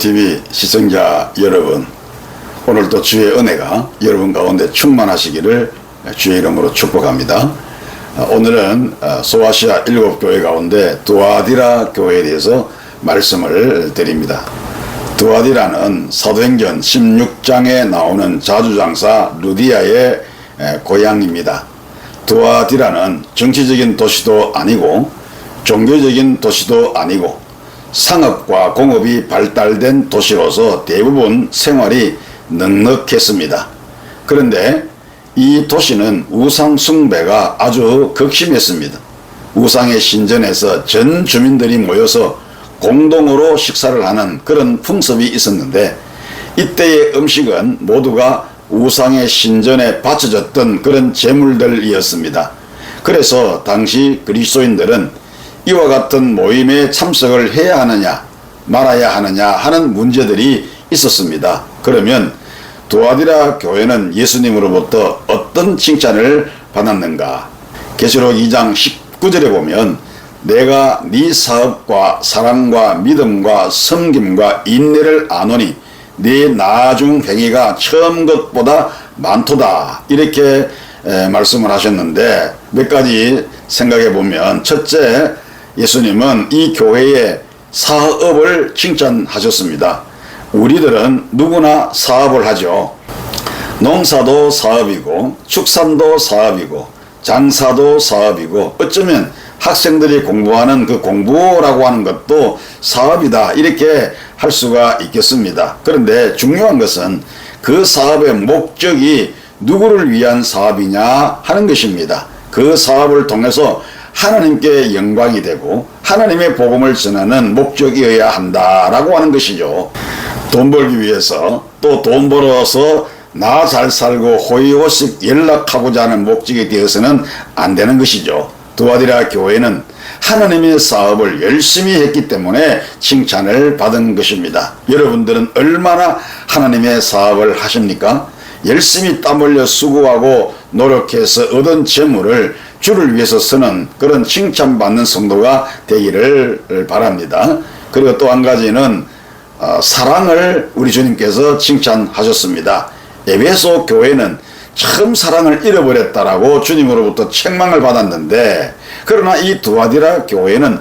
성도TV 시청자 여러분, 오늘도 주의 은혜가 여러분 가운데 충만하시기를 주의 이름으로 축복합니다. 오늘은 소아시아 7교회 가운데 두아디라 교회에 대해서 말씀을 드립니다. 두아디라는 사도행전 16장에 나오는 자주장사 루디아의 고향입니다. 두아디라는 정치적인 도시도 아니고 종교적인 도시도 아니고 상업과 공업이 발달된 도시로서 대부분 생활이 넉넉했습니다. 그런데 이 도시는 우상 숭배가 아주 극심했습니다. 우상의 신전에서 전 주민들이 모여서 공동으로 식사를 하는 그런 풍습이 있었는데, 이때의 음식은 모두가 우상의 신전에 바쳐졌던 그런 제물들이었습니다. 그래서 당시 그리스도인들은 이와 같은 모임에 참석을 해야 하느냐 말아야 하느냐 하는 문제들이 있었습니다. 그러면 두아디라 교회는 예수님으로부터 어떤 칭찬을 받았는가? 계시록 2장 19절에 보면 내가 네 사업과 사랑과 믿음과 섬김과 인내를 아노니 네 나중 행위가 처음 것보다 많도다, 이렇게 말씀을 하셨는데, 몇 가지 생각해 보면, 첫째, 예수님은 이 교회의 사업을 칭찬하셨습니다. 우리들은 누구나 사업을 하죠. 농사도 사업이고 축산도 사업이고 장사도 사업이고, 어쩌면 학생들이 공부하는 그 공부라고 하는 것도 사업이다, 이렇게 할 수가 있겠습니다. 그런데 중요한 것은 그 사업의 목적이 누구를 위한 사업이냐 하는 것입니다. 그 사업을 통해서 하나님께 영광이 되고 하나님의 복음을 전하는 목적이어야 한다라고 하는 것이죠. 돈 벌기 위해서, 또 돈 벌어서 나 잘 살고 호의호식 연락하고자 하는 목적이 되어서는 안 되는 것이죠. 두아디라 교회는 하나님의 사업을 열심히 했기 때문에 칭찬을 받은 것입니다. 여러분들은 얼마나 하나님의 사업을 하십니까? 열심히 땀 흘려 수고하고 노력해서 얻은 재물을 주를 위해서 쓰는 그런 칭찬받는 성도가 되기를 바랍니다. 그리고 또 한 가지는 사랑을 우리 주님께서 칭찬하셨습니다. 에베소 교회는 참 사랑을 잃어버렸다라고 주님으로부터 책망을 받았는데, 그러나 이 두아디라 교회는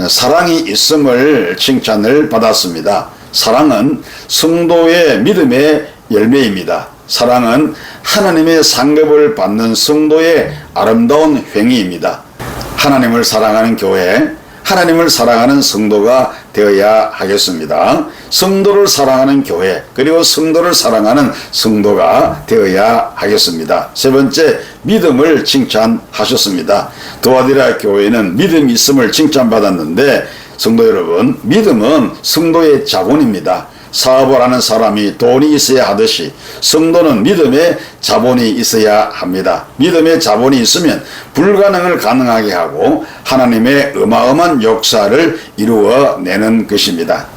사랑이 있음을 칭찬을 받았습니다. 사랑은 성도의 믿음의 열매입니다. 사랑은 하나님의 상급을 받는 성도의 아름다운 행위입니다. 하나님을 사랑하는 교회, 하나님을 사랑하는 성도가 되어야 하겠습니다. 성도를 사랑하는 교회, 그리고 성도를 사랑하는 성도가 되어야 하겠습니다. 세 번째, 믿음을 칭찬하셨습니다. 두아디라 교회는 믿음이 있음을 칭찬받았는데, 성도 여러분, 믿음은 성도의 자본입니다. 사업을 하는 사람이 돈이 있어야 하듯이 성도는 믿음의 자본이 있어야 합니다. 믿음의 자본이 있으면 불가능을 가능하게 하고 하나님의 어마어마한 역사를 이루어내는 것입니다.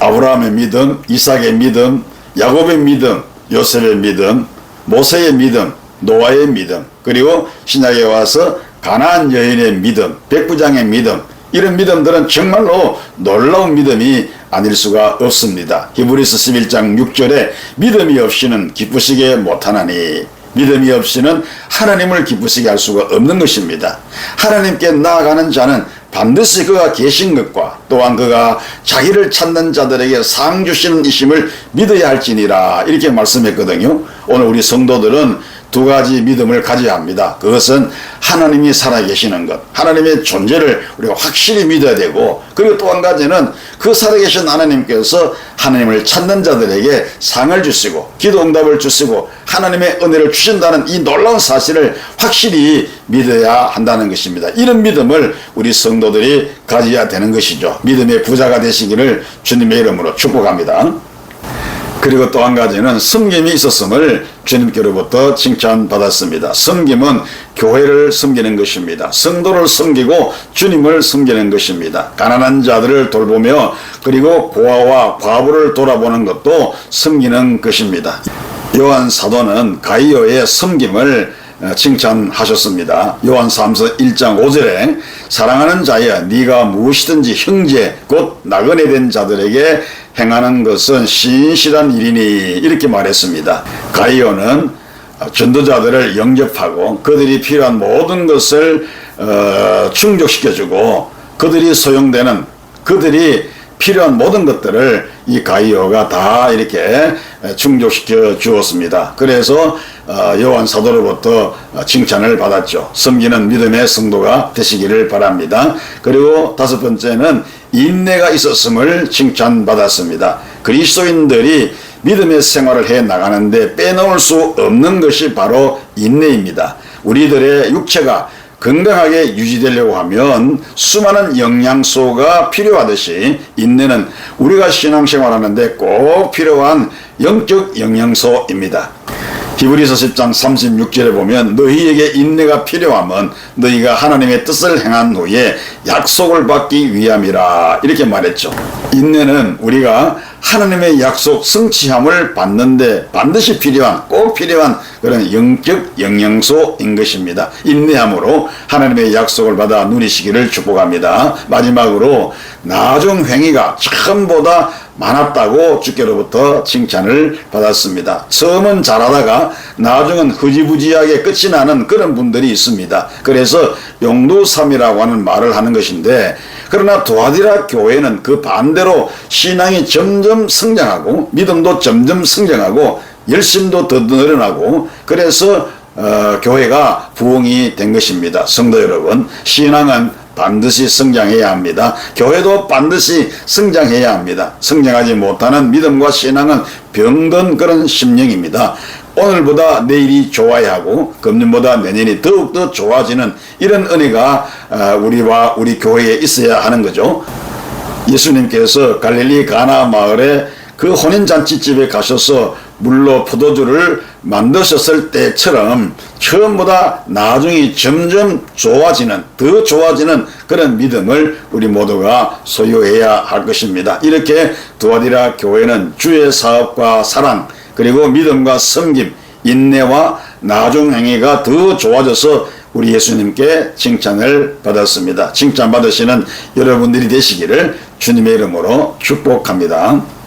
아브라함의 믿음, 이삭의 믿음, 야곱의 믿음, 요셉의 믿음, 모세의 믿음, 노아의 믿음, 그리고 신약에 와서 가나안 여인의 믿음, 백부장의 믿음, 이런 믿음들은 정말로 놀라운 믿음이 아닐 수가 없습니다. 히브리서 11장 6절에 믿음이 없이는 기쁘시게 못하나니, 믿음이 없이는 하나님을 기쁘시게 할 수가 없는 것입니다. 하나님께 나아가는 자는 반드시 그가 계신 것과 또한 그가 자기를 찾는 자들에게 상 주시는 이심을 믿어야 할지니라, 이렇게 말씀했거든요. 오늘 우리 성도들은 두 가지 믿음을 가져야 합니다. 그것은 하나님이 살아계시는 것, 하나님의 존재를 우리가 확실히 믿어야 되고, 그리고 또 한 가지는 그 살아계신 하나님께서 하나님을 찾는 자들에게 상을 주시고 기도 응답을 주시고 하나님의 은혜를 주신다는 이 놀라운 사실을 확실히 믿어야 한다는 것입니다. 이런 믿음을 우리 성도들이 가져야 되는 것이죠. 믿음의 부자가 되시기를 주님의 이름으로 축복합니다. 그리고 또 한 가지는 섬김이 있었음을 주님께로부터 칭찬받았습니다. 섬김은 교회를 섬기는 것입니다. 성도를 섬기고 주님을 섬기는 것입니다. 가난한 자들을 돌보며 그리고 고아와 과부를 돌아보는 것도 섬기는 것입니다. 요한 사도는 가이오의 섬김을 칭찬하셨습니다. 요한 3서 1장 5절에 사랑하는 자여 네가 무엇이든지 형제 곧 나그네 된 자들에게 행하는 것은 신실한 일이니 이렇게 말했습니다. 가이오는 전도자들을 영접하고 그들이 필요한 모든 것을 충족시켜주고 그들이 소용되는 그들이 필요한 모든 것들을 이 가이오가 다 이렇게 충족시켜 주었습니다. 그래서 요한 사도로부터 칭찬을 받았죠. 섬기는 믿음의 성도가 되시기를 바랍니다. 그리고 다섯 번째는 인내가 있었음을 칭찬받았습니다. 그리스도인들이 믿음의 생활을 해 나가는데 빼놓을 수 없는 것이 바로 인내입니다. 우리들의 육체가 건강하게 유지되려고 하면 수많은 영양소가 필요하듯이 인내는 우리가 신앙생활하는데 꼭 필요한 영적 영양소입니다. 히브리서 10장 36절에 보면 너희에게 인내가 필요함은 너희가 하나님의 뜻을 행한 후에 약속을 받기 위함이라 이렇게 말했죠. 인내는 우리가 하나님의 약속 성취함을 받는데 반드시 필요한 꼭 필요한 그런 영적 영양소인 것입니다. 인내함으로 하나님의 약속을 받아 누리시기를 축복합니다. 마지막으로 나중 행위가 처음보다 많았다고 주께로부터 칭찬을 받았습니다. 처음은 잘하다가 나중은 흐지부지하게 끝이 나는 그런 분들이 있습니다. 그래서 용두삼이라고 하는 말을 하는 것인데, 그러나 두아디라 교회는 그 반대로 신앙이 점점 성장하고 믿음도 점점 성장하고 열심도 더 늘어나고 그래서 교회가 부흥이 된 것입니다. 성도 여러분, 신앙은 반드시 성장해야 합니다. 교회도 반드시 성장해야 합니다. 성장하지 못하는 믿음과 신앙은 병든 그런 심령입니다. 오늘보다 내일이 좋아야 하고 금년보다 내년이 더욱더 좋아지는 이런 은혜가 우리와 우리 교회에 있어야 하는 거죠. 예수님께서 갈릴리 가나 마을에 그 혼인잔치집에 가셔서 물로 포도주를 만드셨을 때처럼 처음보다 나중이 점점 좋아지는 더 좋아지는 그런 믿음을 우리 모두가 소유해야 할 것입니다. 이렇게 두아디라 교회는 주의 사업과 사랑 그리고 믿음과 섬김 인내와 나중 행위가 더 좋아져서 우리 예수님께 칭찬을 받았습니다. 칭찬 받으시는 여러분들이 되시기를 주님의 이름으로 축복합니다.